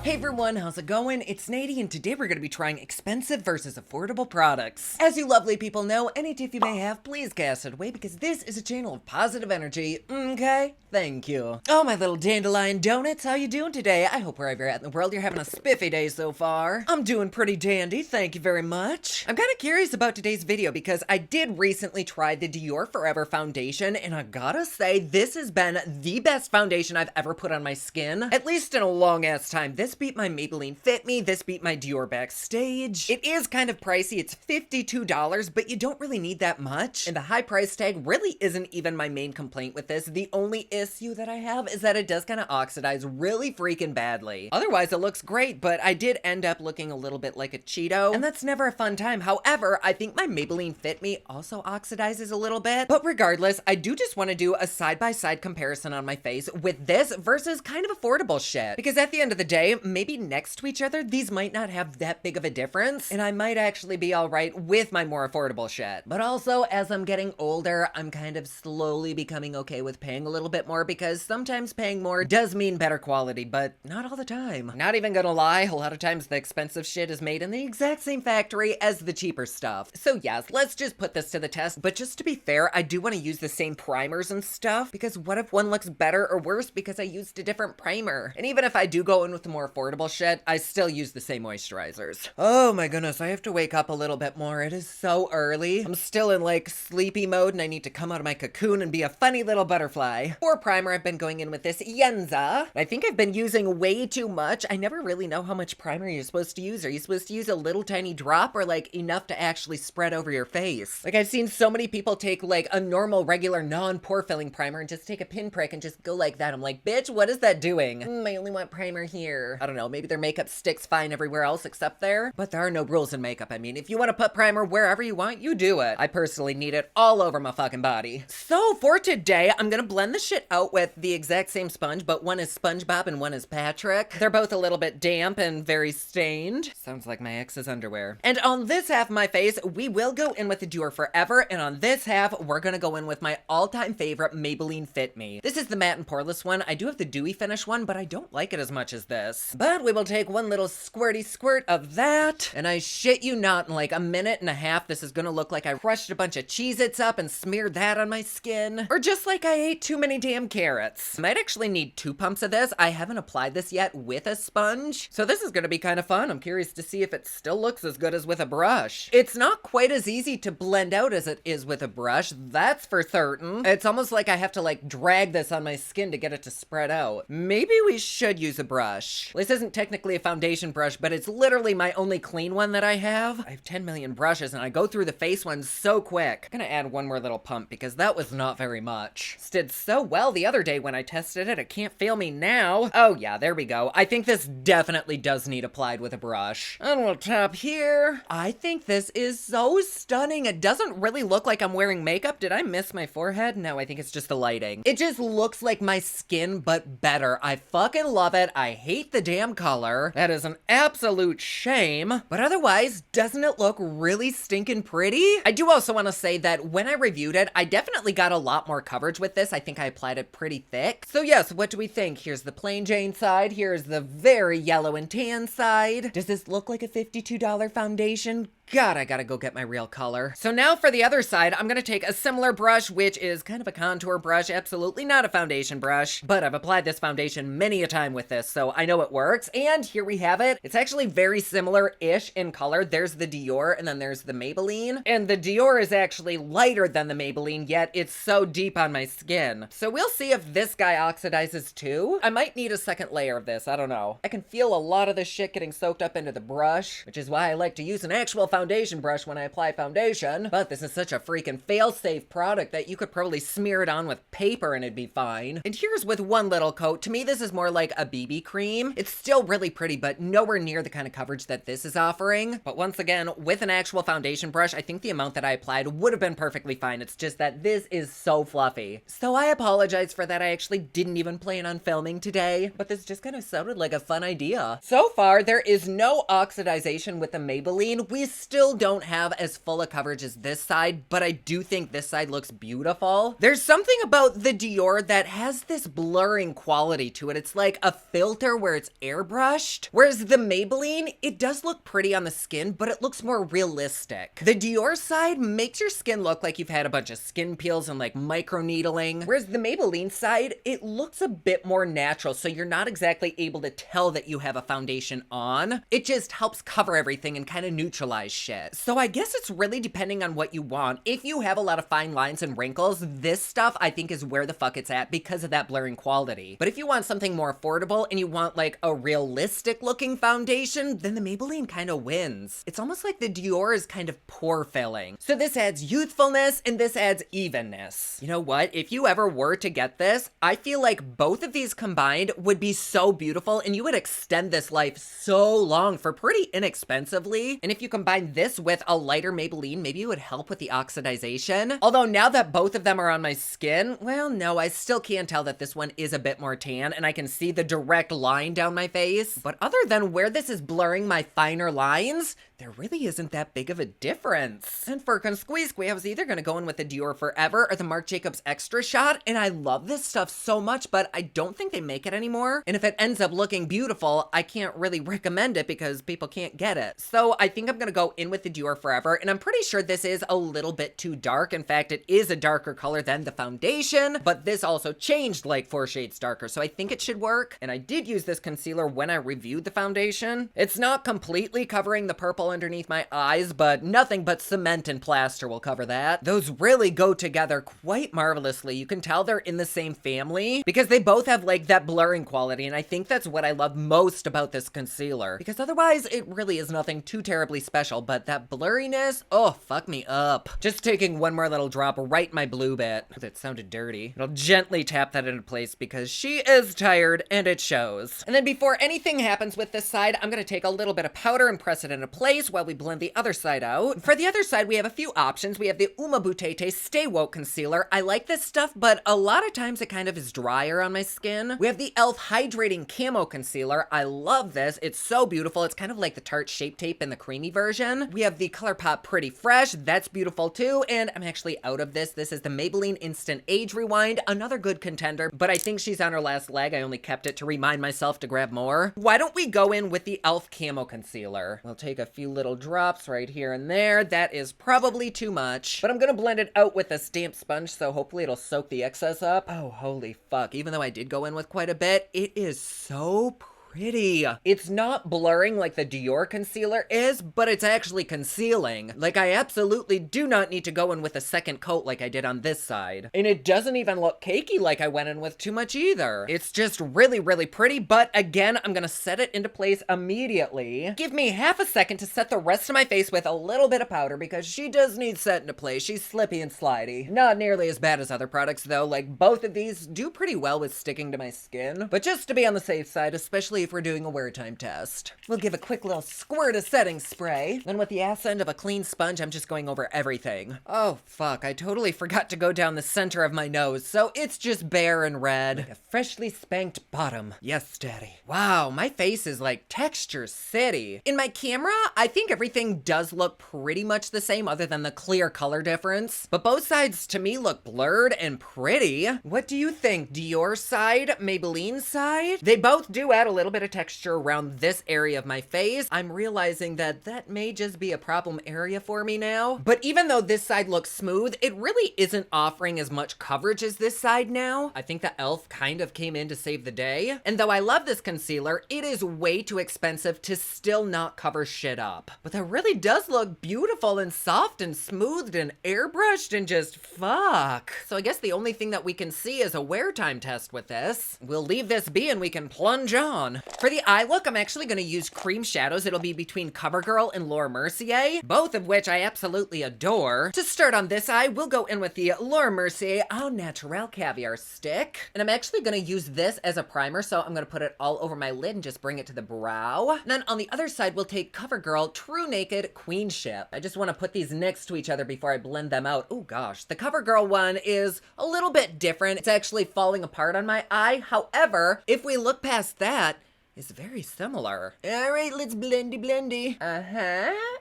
Hey everyone, how's it going? It's Nadie, and today we're going to be trying expensive versus affordable products. As you lovely people know, any tip you may have, please cast it away because this is a channel of positive energy, okay? Thank you. Oh, my little dandelion donuts, how you doing today? I hope wherever you're at in the world you're having a spiffy day so far. I'm doing pretty dandy, thank you very much. I'm kind of curious about today's video because I did recently try the Dior Forever foundation, and I gotta say, this has been the best foundation I've ever put on my skin, at least in a long ass time. This beat my Maybelline Fit Me, this beat my Dior Backstage. It is kind of pricey, it's $52, but you don't really need that much, and the high price tag really isn't even my main complaint with this. The only issue that I have is that it does kind of oxidize really freaking badly. Otherwise, it looks great, but I did end up looking a little bit like a Cheeto, and that's never a fun time. However, I think my Maybelline Fit Me also oxidizes a little bit, but regardless, I do just want to do a side-by-side comparison on my face with this versus kind of affordable shit, because at the end of the day, maybe next to each other, these might not have that big of a difference, and I might actually be alright with my more affordable shit. But also, as I'm getting older, I'm kind of slowly becoming okay with paying a little bit more, because sometimes paying more does mean better quality, but not all the time. Not even gonna lie, a lot of times the expensive shit is made in the exact same factory as the cheaper stuff. So yes, let's just put this to the test, but just to be fair, I do want to use the same primers and stuff, because what if one looks better or worse because I used a different primer? And even if I do go in with the more affordable shit, I still use the same moisturizers. Oh my goodness, I have to wake up a little bit more. It is so early. I'm still in like sleepy mode and I need to come out of my cocoon and be a funny little butterfly. For primer, I've been going in with this Yenza. I think I've been using way too much. I never really know how much primer you're supposed to use. Are you supposed to use a little tiny drop or like enough to actually spread over your face? Like I've seen so many people take like a normal, regular, non-pore filling primer and just take a pinprick and just go like that. I'm like, bitch, what is that doing? I only want primer here. I don't know, maybe their makeup sticks fine everywhere else except there, but there are no rules in makeup. I mean, if you want to put primer wherever you want, you do it. I personally need it all over my fucking body. So for today, I'm gonna blend the shit out with the exact same sponge, but one is SpongeBob and one is Patrick. They're both a little bit damp and very stained. Sounds like my ex's underwear. And on this half of my face, we will go in with the Dior Forever, and on this half, we're gonna go in with my all-time favorite Maybelline Fit Me. This is the matte and poreless one. I do have the dewy finish one, but I don't like it as much as this. But we will take one little squirty squirt of that, and I shit you not, in like a minute and a half, this is gonna look like I crushed a bunch of Cheez-Its up and smeared that on my skin, or just like I ate too many damn carrots. I might actually need 2 pumps of this. I haven't applied this yet with a sponge, so this is gonna be kind of fun. I'm curious to see if it still looks as good as with a brush. It's not quite as easy to blend out as it is with a brush, that's for certain. It's almost like I have to like drag this on my skin to get it to spread out. Maybe we should use a brush. This isn't technically a foundation brush, but it's literally my only clean one that I have. I have 10 million brushes and I go through the face ones so quick. I'm gonna add one more little pump because that was not very much. This did so well the other day when I tested it, it can't fail me now. Oh yeah, there we go. I think this definitely does need applied with a brush. And we'll tap here. I think this is so stunning. It doesn't really look like I'm wearing makeup. Did I miss my forehead? No, I think it's just the lighting. It just looks like my skin, but better. I fucking love it. I hate the damn color. That is an absolute shame. But otherwise, doesn't it look really stinking pretty? I do also want to say that when I reviewed it, I definitely got a lot more coverage with this. I think I applied it pretty thick. So yes, what do we think? Here's the plain Jane side. Here's the very yellow and tan side. Does this look like a $52 foundation? God, I gotta go get my real color. So now for the other side, I'm gonna take a similar brush, which is kind of a contour brush, absolutely not a foundation brush, but I've applied this foundation many a time with this, so I know it works. And here we have it. It's actually very similar-ish in color. There's the Dior, and then there's the Maybelline. And the Dior is actually lighter than the Maybelline, yet it's so deep on my skin. So we'll see if this guy oxidizes too. I might need a second layer of this, I don't know. I can feel a lot of this shit getting soaked up into the brush, which is why I like to use an actual foundation brush when I apply foundation, but this is such a freaking fail-safe product that you could probably smear it on with paper and it'd be fine. And here's with one little coat. To me, this is more like a BB cream. It's still really pretty, but nowhere near the kind of coverage that this is offering. But once again, with an actual foundation brush, I think the amount that I applied would have been perfectly fine. It's just that this is so fluffy. So I apologize for that. I actually didn't even plan on filming today, but this just kind of sounded like a fun idea. So far, there is no oxidization with the Maybelline. We still don't have as full a coverage as this side, but I do think this side looks beautiful. There's something about the Dior that has this blurring quality to it. It's like a filter where it's airbrushed, whereas the Maybelline, it does look pretty on the skin, but it looks more realistic. The Dior side makes your skin look like you've had a bunch of skin peels and like micro needling, whereas the Maybelline side, it looks a bit more natural, so you're not exactly able to tell that you have a foundation on. It just helps cover everything and kind of neutralize shit. So I guess it's really depending on what you want. If you have a lot of fine lines and wrinkles, this stuff I think is where the fuck it's at because of that blurring quality. But if you want something more affordable and you want like a realistic looking foundation, then the Maybelline kind of wins. It's almost like the Dior is kind of pore filling. So this adds youthfulness and this adds evenness. You know what? If you ever were to get this, I feel like both of these combined would be so beautiful and you would extend this life so long for pretty inexpensively. And if you combine this with a lighter Maybelline, maybe it would help with the oxidization. Although now that both of them are on my skin, well, no, I still can't tell that this one is a bit more tan and I can see the direct line down my face. But other than where this is blurring my finer lines, there really isn't that big of a difference. And for Consqueeze, I was either gonna go in with the Dior Forever or the Marc Jacobs Extra Shot, and I love this stuff so much, but I don't think they make it anymore. And if it ends up looking beautiful, I can't really recommend it because people can't get it. So I think I'm gonna go in with the Dior Forever, and I'm pretty sure this is a little bit too dark. In fact, it is a darker color than the foundation, but this also changed like 4 shades darker, so I think it should work. And I did use this concealer when I reviewed the foundation. It's not completely covering the purple underneath my eyes, but nothing but cement and plaster will cover that. Those really go together quite marvelously. You can tell they're in the same family because they both have like that blurring quality, and I think that's what I love most about this concealer, because otherwise it really is nothing too terribly special, but that blurriness, oh, fuck me up. Just taking one more little drop right in my blue bit. That sounded dirty. I'll gently tap that into place because she is tired and it shows. And then before anything happens with this side, I'm gonna take a little bit of powder and press it into place while we blend the other side out. For the other side, we have a few options. We have the Uma Butete Stay Woke Concealer. I like this stuff, but a lot of times it kind of is drier on my skin. We have the e.l.f. Hydrating Camo Concealer. I love this. It's so beautiful. It's kind of like the Tarte Shape Tape in the creamy version. We have the ColourPop Pretty Fresh. That's beautiful too, and I'm actually out of this. This is the Maybelline Instant Age Rewind, another good contender, but I think she's on her last leg. I only kept it to remind myself to grab more. Why don't we go in with the e.l.f. Camo Concealer? We'll take a few little drops right here and there. That is probably too much, but I'm gonna blend it out with a damp sponge, so hopefully it'll soak the excess up. Oh, holy fuck. Even though I did go in with quite a bit, it is so pretty. It's not blurring like the Dior concealer is, but it's actually concealing. Like, I absolutely do not need to go in with a second coat like I did on this side. And it doesn't even look cakey like I went in with too much either. It's just really, really pretty, but again, I'm gonna set it into place immediately. Give me half a second to set the rest of my face with a little bit of powder because she does need set into place. She's slippy and slidey. Not nearly as bad as other products though. Like, both of these do pretty well with sticking to my skin. But just to be on the safe side, especially if we're doing a wear time test, we'll give a quick little squirt of setting spray. Then with the ass end of a clean sponge, I'm just going over everything. Oh fuck, I totally forgot to go down the center of my nose, so it's just bare and red. Like a freshly spanked bottom. Yes, daddy. Wow, my face is like texture city. In my camera, I think everything does look pretty much the same other than the clear color difference, but both sides to me look blurred and pretty. What do you think? Dior side, Maybelline side? They both do add a little bit of texture around this area of my face. I'm realizing that that may just be a problem area for me now. But even though this side looks smooth, it really isn't offering as much coverage as this side now. I think the e.l.f. kind of came in to save the day. And though I love this concealer, it is way too expensive to still not cover shit up. But that really does look beautiful and soft and smoothed and airbrushed and just fuck. So I guess the only thing that we can see is a wear time test with this. We'll leave this be and we can plunge on. For the eye look, I'm actually going to use cream shadows. It'll be between Covergirl and Laura Mercier, both of which I absolutely adore. To start on this eye, we'll go in with the Laura Mercier Au Naturel Caviar Stick. And I'm actually going to use this as a primer, so I'm going to put it all over my lid and just bring it to the brow. And then on the other side, we'll take Covergirl True Naked Queenship. I just want to put these next to each other before I blend them out. Oh gosh, the Covergirl one is a little bit different. It's actually falling apart on my eye. However, if we look past that, is very similar. All right, let's blendy.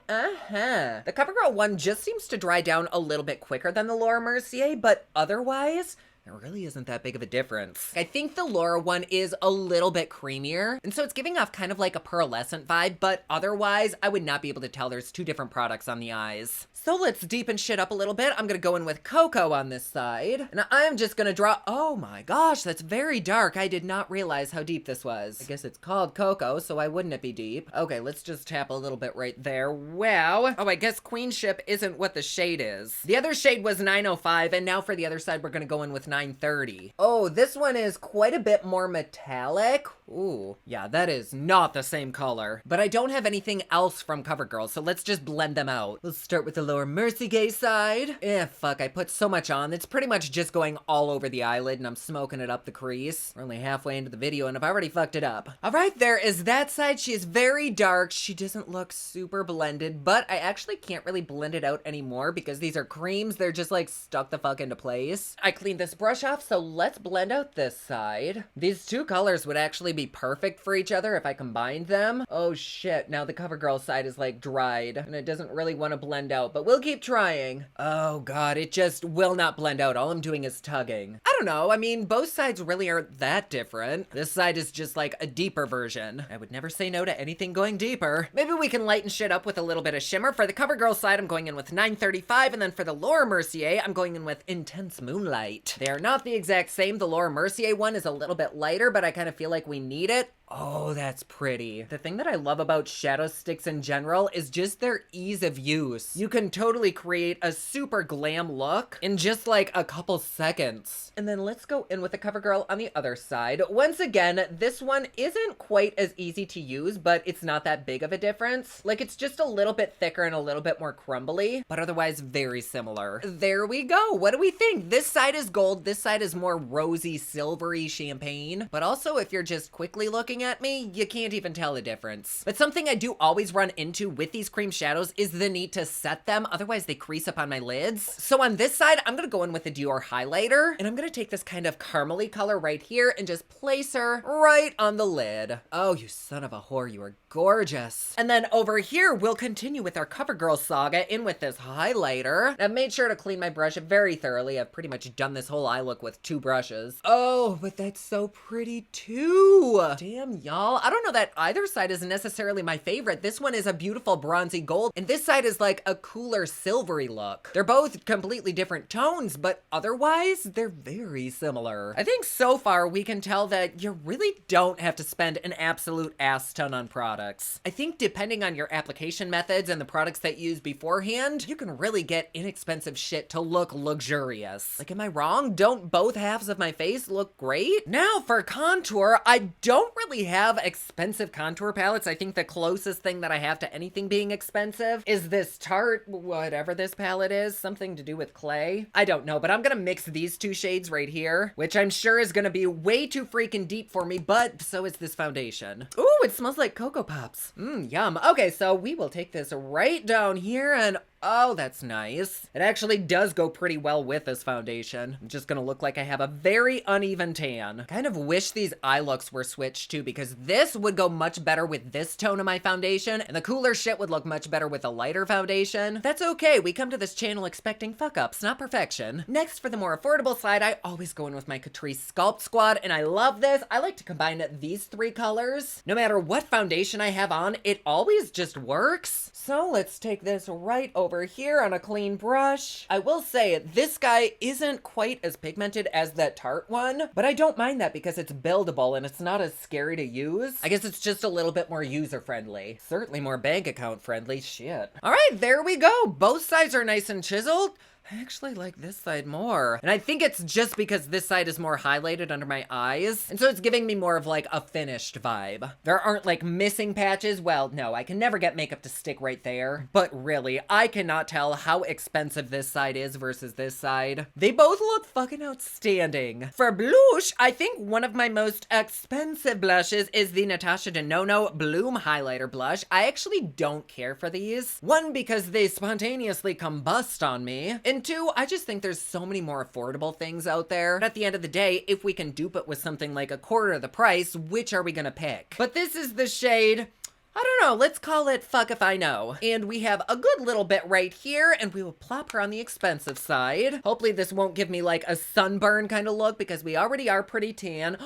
The CoverGirl one just seems to dry down a little bit quicker than the Laura Mercier, but otherwise, there really isn't that big of a difference. I think the Laura one is a little bit creamier, and so it's giving off kind of like a pearlescent vibe, but otherwise, I would not be able to tell there's two different products on the eyes. So let's deepen shit up a little bit. I'm gonna go in with Cocoa on this side, and I'm just gonna draw, oh my gosh, that's very dark. I did not realize how deep this was. I guess it's called Cocoa, so why wouldn't it be deep? Okay, let's just tap a little bit right there. Wow. Oh, I guess Queenship isn't what the shade is. The other shade was 905, and now for the other side, we're gonna go in with 930. Oh, this one is quite a bit more metallic. Ooh, yeah, that is not the same color. But I don't have anything else from CoverGirl, so let's just blend them out. Let's start with the Lower Mercier side. Fuck, I put so much on. It's pretty much just going all over the eyelid, and I'm smoking it up the crease. We're only halfway into the video, and I've already fucked it up. All right, there is that side. She is very dark. She doesn't look super blended, but I actually can't really blend it out anymore because these are creams. They're just like stuck the fuck into place. I cleaned this brush off, so let's blend out this side. These two colors would actually be perfect for each other if I combined them. Oh shit, now the CoverGirl side is like dried and it doesn't really want to blend out, but we'll keep trying. Oh god, it just will not blend out. All I'm doing is tugging. I don't know, I mean, both sides really aren't that different. This side is just like a deeper version. I would never say no to anything going deeper. Maybe we can lighten shit up with a little bit of shimmer. For the CoverGirl side, I'm going in with 935, and then for the Laura Mercier, I'm going in with Intense Moonlight. They are not the exact same. The Laura Mercier one is a little bit lighter, but I kind of feel like we need it. Oh, that's pretty. The thing that I love about shadow sticks in general is just their ease of use. You can totally create a super glam look in just like a couple seconds. And then let's go in with the CoverGirl on the other side. Once again, this one isn't quite as easy to use, but it's not that big of a difference. Like, it's just a little bit thicker and a little bit more crumbly, but otherwise very similar. There we go. What do we think? This side is gold. This side is more rosy, silvery champagne. But also, if you're just quickly looking at me, you can't even tell the difference. But something I do always run into with these cream shadows is the need to set them, otherwise they crease up on my lids. So on this side, I'm gonna go in with the Dior highlighter, and I'm gonna take this kind of caramely color right here and just place her right on the lid. Oh, you son of a whore, you are gorgeous. And then over here, we'll continue with our CoverGirl saga in with this highlighter. I've made sure to clean my brush very thoroughly. I've pretty much done this whole eye look with 2 brushes. Oh, but that's so pretty too. Damn, y'all. I don't know that either side is necessarily my favorite. This one is a beautiful bronzy gold, and this side is like a cooler silvery look. They're both completely different tones, but otherwise, they're very similar. I think so far we can tell that you really don't have to spend an absolute ass ton on products. I think depending on your application methods and the products that you use beforehand, you can really get inexpensive shit to look luxurious. Like, am I wrong? Don't both halves of my face look great? Now for contour, I don't really have expensive contour palettes. I think the closest thing that I have to anything being expensive is this Tarte, whatever this palette is, something to do with clay. I don't know, but I'm gonna mix these 2 shades right here, which I'm sure is gonna be way too freaking deep for me, but so is this foundation. Ooh, it smells like Cocoa Pops. Yum. Okay, so we will take this right down here and oh, that's nice. It actually does go pretty well with this foundation. I'm just gonna look like I have a very uneven tan. Kind of wish these eye looks were switched too, because this would go much better with this tone of my foundation, and the cooler shit would look much better with a lighter foundation. That's okay. We come to this channel expecting fuck-ups, not perfection. Next, for the more affordable side, I always go in with my Catrice Sculpt Squad, and I love this. I like to combine these 3 colors. No matter what foundation I have on, it always just works. So let's take this right over here on a clean brush. I will say this guy isn't quite as pigmented as that Tarte one, but I don't mind that because it's buildable and it's not as scary to use. I guess it's just a little bit more user-friendly. Certainly more bank account friendly. Shit. All right, there we go. Both sides are nice and chiseled. I actually like this side more. And I think it's just because this side is more highlighted under my eyes. And so it's giving me more of like a finished vibe. There aren't like missing patches. Well, no, I can never get makeup to stick right there. But really, I cannot tell how expensive this side is versus this side. They both look fucking outstanding. For blush, I think one of my most expensive blushes is the Natasha Denona Bloom Highlighter Blush. I actually don't care for these. One, because they spontaneously combust on me. And two, I just think there's so many more affordable things out there. But at the end of the day, if we can dupe it with something like a quarter of the price, which are we gonna pick? But this is the shade, I don't know, let's call it Fuck If I Know. And we have a good little bit right here, and we will plop her on the expensive side. Hopefully this won't give me like a sunburn kind of look because we already are pretty tan.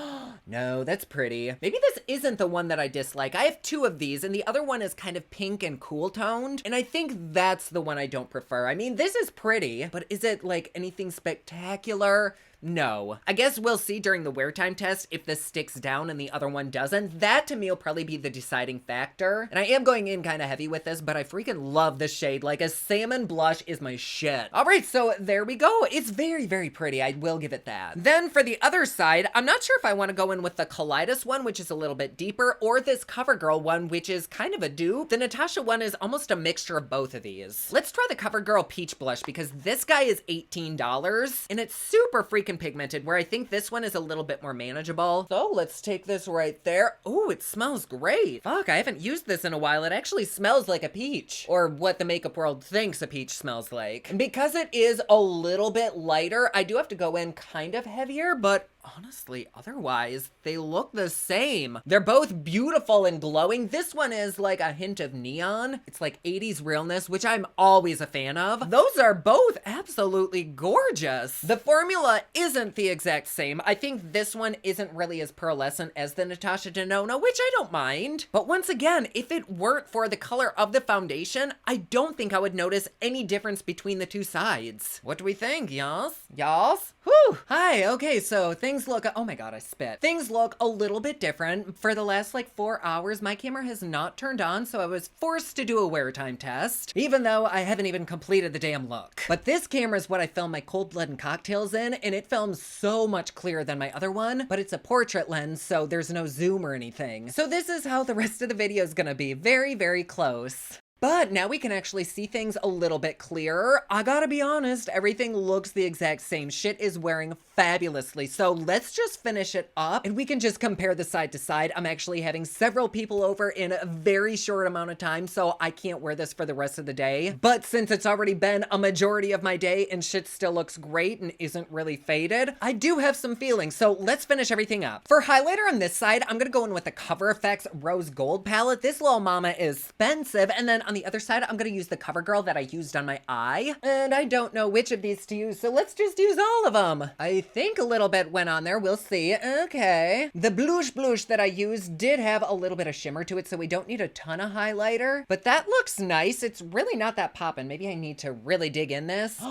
No, that's pretty. Maybe this isn't the one that I dislike. I have two of these, and the other one is kind of pink and cool toned, and I think that's the one I don't prefer. I mean, this is pretty, but is it like anything spectacular? No. I guess we'll see during the wear time test if this sticks down and the other one doesn't. That to me will probably be the deciding factor. And I am going in kind of heavy with this, but I freaking love this shade. Like a salmon blush is my shit. All right, so there we go. It's very, very pretty. I will give it that. Then for the other side, I'm not sure if I want to go in with the Kaleidos one, which is a little bit deeper, or this Covergirl one, which is kind of a dupe. The Natasha one is almost a mixture of both of these. Let's try the Covergirl Peach Blush because this guy is $18 and it's super freaking pigmented, where I think this one is a little bit more manageable. So let's take this right there. Oh, it smells great. Fuck, I haven't used this in a while. It actually smells like a peach, or what the makeup world thinks a peach smells like. And because it is a little bit lighter, I do have to go in kind of heavier, but honestly, otherwise, they look the same. They're both beautiful and glowing. This one is like a hint of neon. It's like 80s realness, which I'm always a fan of. Those are both absolutely gorgeous. The formula isn't the exact same. I think this one isn't really as pearlescent as the Natasha Denona, which I don't mind. But once again, if it weren't for the color of the foundation, I don't think I would notice any difference between the two sides. What do we think, y'all? Whew. Hi, okay, so things look, oh my god, I spit. Things look a little bit different. For the last like 4 hours, my camera has not turned on, so I was forced to do a wear time test, even though I haven't even completed the damn look. But this camera is what I film my cold blood and cocktails in, and it films so much clearer than my other one, but it's a portrait lens, so there's no zoom or anything. So this is how the rest of the video is gonna be. Very, very close. But now we can actually see things a little bit clearer. I gotta be honest, everything looks the exact same. Shit is wearing fabulously. So let's just finish it up and we can just compare the side to side. I'm actually having several people over in a very short amount of time, so I can't wear this for the rest of the day. But since it's already been a majority of my day and shit still looks great and isn't really faded, I do have some feelings. So let's finish everything up. For highlighter on this side, I'm gonna go in with the Cover FX Rose Gold palette. This little mama is expensive. And then on the other side, I'm gonna use the Covergirl that I used on my eye. And I don't know which of these to use, so let's just use all of them. I think a little bit went on there, we'll see. Okay. The blush that I used did have a little bit of shimmer to it, so we don't need a ton of highlighter, but that looks nice. It's really not that poppin'. Maybe I need to really dig in this.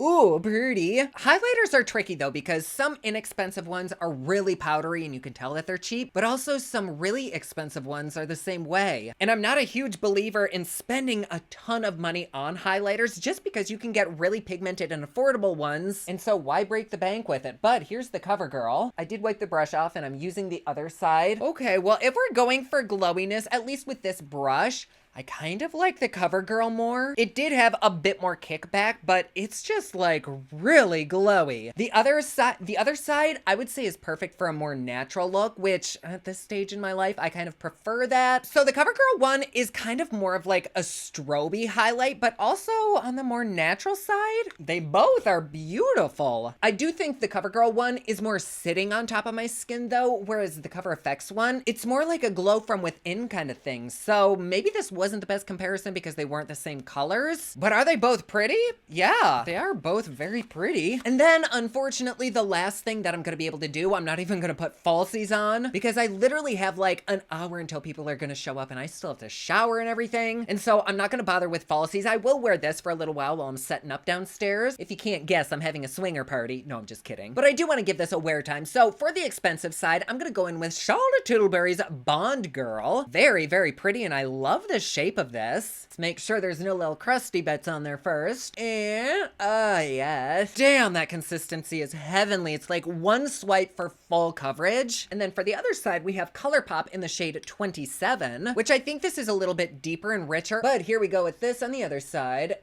Ooh, pretty. Highlighters are tricky though, because some inexpensive ones are really powdery and you can tell that they're cheap, but also some really expensive ones are the same way. And I'm not a huge believer in spending a ton of money on highlighters just because you can get really pigmented and affordable ones. And so why break the bank with it? But here's the Covergirl. I did wipe the brush off and I'm using the other side. Okay, well, if we're going for glowiness, at least with this brush, I kind of like the Covergirl more. It did have a bit more kickback, but it's just like really glowy. The other side, I would say is perfect for a more natural look, which at this stage in my life, I kind of prefer that. So the Covergirl one is kind of more of like a strobe highlight, but also on the more natural side, they both are beautiful. I do think the Covergirl one is more sitting on top of my skin though, whereas the Cover FX one, it's more like a glow from within kind of thing. So maybe this wasn't the best comparison because they weren't the same colors, but are they both pretty? Yeah, they are both very pretty. And then unfortunately, the last thing that I'm gonna be able to do, I'm not even gonna put falsies on because I literally have like an hour until people are gonna show up and I still have to shower and everything. And so I'm not gonna bother with falsies. I will wear this for a little while I'm setting up downstairs. If you can't guess, I'm having a swinger party. No, I'm just kidding. But I do want to give this a wear time. So for the expensive side, I'm gonna go in with Charlotte Tilbury's Bond Girl. Very, very pretty and I love the shape of this. Let's make sure there's no little crusty bits on there first. And, yes. Damn, that consistency is heavenly. It's like one swipe for full coverage. And then for the other side, we have ColourPop in the shade 27, which I think this is a little bit deeper and richer. But here we go with this on the other side.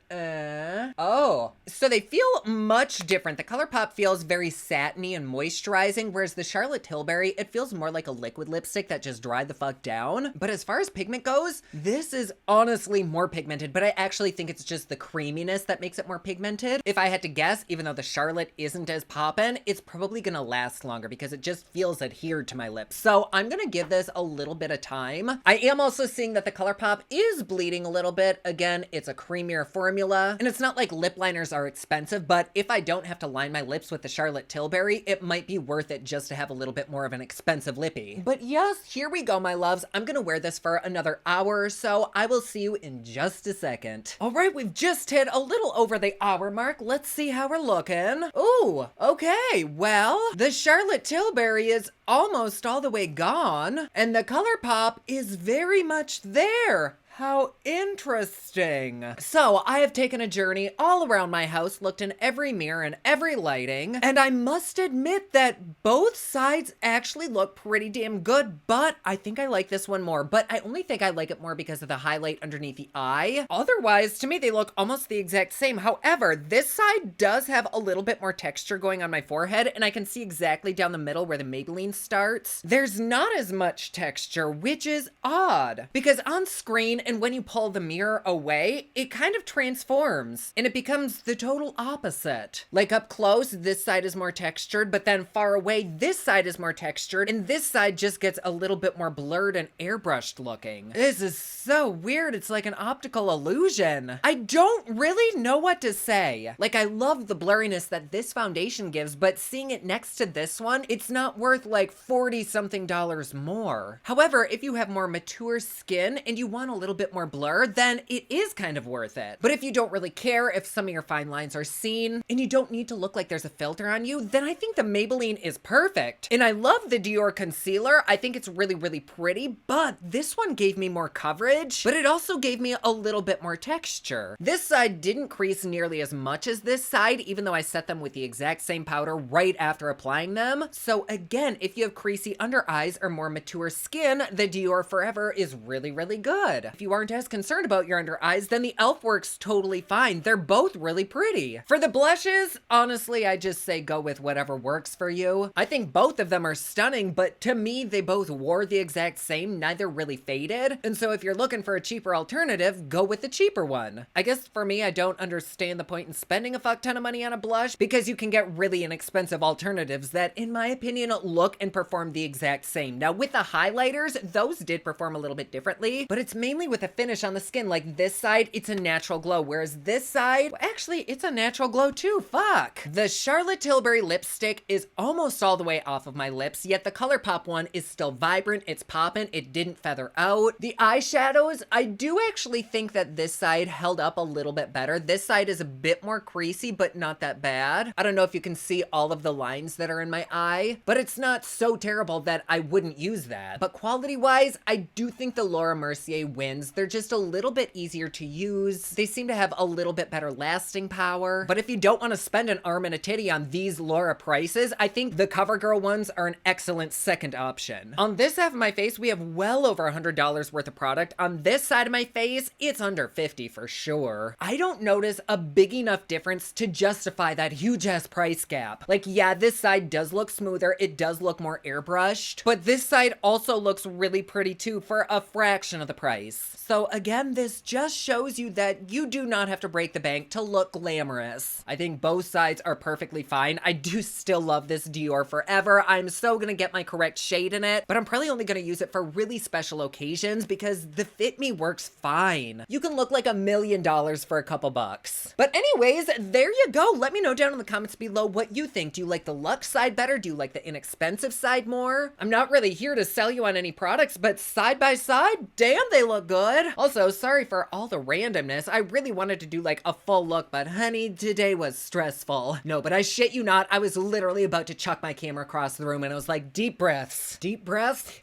Oh, so they feel much different. The ColourPop feels very satiny and moisturizing, whereas the Charlotte Tilbury, it feels more like a liquid lipstick that just dried the fuck down. But as far as pigment goes, this is is honestly more pigmented, but I actually think it's just the creaminess that makes it more pigmented. If I had to guess, even though the Charlotte isn't as poppin', it's probably gonna last longer because it just feels adhered to my lips. So I'm gonna give this a little bit of time. I am also seeing that the ColourPop is bleeding a little bit. Again, it's a creamier formula, and it's not like lip liners are expensive, but if I don't have to line my lips with the Charlotte Tilbury, it might be worth it just to have a little bit more of an expensive lippy. But yes, here we go, my loves. I'm gonna wear this for another hour or so. I will see you in just a second. All right, we've just hit a little over the hour mark. Let's see how we're looking. Ooh, okay. Well, the Charlotte Tilbury is almost all the way gone, and the ColourPop is very much there. How interesting. So I have taken a journey all around my house, looked in every mirror and every lighting, and I must admit that both sides actually look pretty damn good, but I think I like this one more. But I only think I like it more because of the highlight underneath the eye. Otherwise, to me, they look almost the exact same. However, this side does have a little bit more texture going on my forehead, and I can see exactly down the middle where the Maybelline starts. There's not as much texture, which is odd, because on screen and when you pull the mirror away, it kind of transforms and it becomes the total opposite. Like up close, this side is more textured, but then far away, this side is more textured, and this side just gets a little bit more blurred and airbrushed looking. This is so weird. It's like an optical illusion. I don't really know what to say. Like, I love the blurriness that this foundation gives, but seeing it next to this one, it's not worth like $40-something more. However, if you have more mature skin and you want a little bit more blur, then it is kind of worth it. But if you don't really care if some of your fine lines are seen and you don't need to look like there's a filter on you, then I think the Maybelline is perfect. And I love the Dior concealer. I think it's really, really pretty, but this one gave me more coverage, but it also gave me a little bit more texture. This side didn't crease nearly as much as this side, even though I set them with the exact same powder right after applying them. So again, if you have creasy under eyes or more mature skin, the Dior Forever is really, really good. If you aren't as concerned about your under eyes, then the e.l.f. works totally fine. They're both really pretty. For the blushes, honestly, I just say go with whatever works for you. I think both of them are stunning, but to me, they both wore the exact same, neither really faded. And so if you're looking for a cheaper alternative, go with the cheaper one. I guess for me, I don't understand the point in spending a fuck ton of money on a blush because you can get really inexpensive alternatives that, in my opinion, look and perform the exact same. Now, with the highlighters, those did perform a little bit differently, but it's mainly with the finish on the skin. Like this side, it's a natural glow, whereas this side, well, actually, it's a natural glow too. Fuck. The Charlotte Tilbury lipstick is almost all the way off of my lips, yet the ColourPop one is still vibrant. It's popping. It didn't feather out. The eyeshadows, I do actually think that this side held up a little bit better. This side is a bit more creasy, but not that bad. I don't know if you can see all of the lines that are in my eye, but it's not so terrible that I wouldn't use that. But quality-wise, I do think the Laura Mercier wins. They're just a little bit easier to use. They seem to have a little bit better lasting power. But if you don't want to spend an arm and a titty on these Laura prices, I think the Covergirl ones are an excellent second option. On this half of my face, we have well over $100 worth of product. On this side of my face, it's under 50 for sure. I don't notice a big enough difference to justify that huge ass price gap. Like, yeah, this side does look smoother. It does look more airbrushed, but this side also looks really pretty too for a fraction of the price. So again, this just shows you that you do not have to break the bank to look glamorous. I think both sides are perfectly fine. I do still love this Dior Forever. I'm so gonna get my correct shade in it, but I'm probably only gonna use it for really special occasions because the Fit Me works fine. You can look like $1 million for a couple bucks. But anyways, there you go. Let me know down in the comments below what you think. Do you like the luxe side better? Do you like the inexpensive side more? I'm not really here to sell you on any products, but side by side, damn, they look good. Also, sorry for all the randomness. I really wanted to do like a full look, but honey, today was stressful. No, but I shit you not, I was literally about to chuck my camera across the room and I was like, deep breaths. Deep breaths?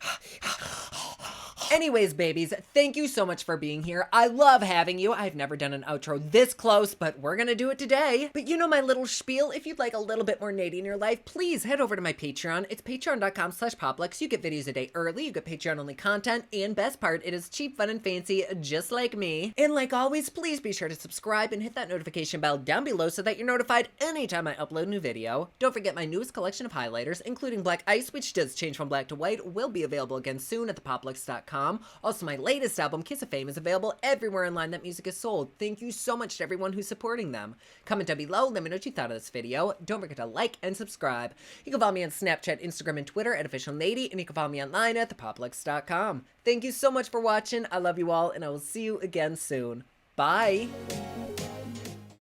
Anyways, babies, thank you so much for being here. I love having you. I've never done an outro this close, but we're gonna do it today. But you know my little spiel. If you'd like a little bit more Nady in your life, please head over to my Patreon. It's patreon.com/Poplux. You get videos a day early, you get Patreon-only content, and best part, it is cheap, fun, and fancy, just like me. And like always, please be sure to subscribe and hit that notification bell down below so that you're notified anytime I upload a new video. Don't forget my newest collection of highlighters, including Black Ice, which does change from black to white, will be available again soon at thepoplux.com. Covergirl.com. Also, my latest album, Kiss of Fame, is available everywhere online that music is sold. Thank you so much to everyone who's supporting them. Comment down below, let me know what you thought of this video. Don't forget to like and subscribe. You can follow me on Snapchat, Instagram, and Twitter at officialnady, and you can follow me online at thepoplex.com. Thank you so much for watching. I love you all, and I will see you again soon. Bye!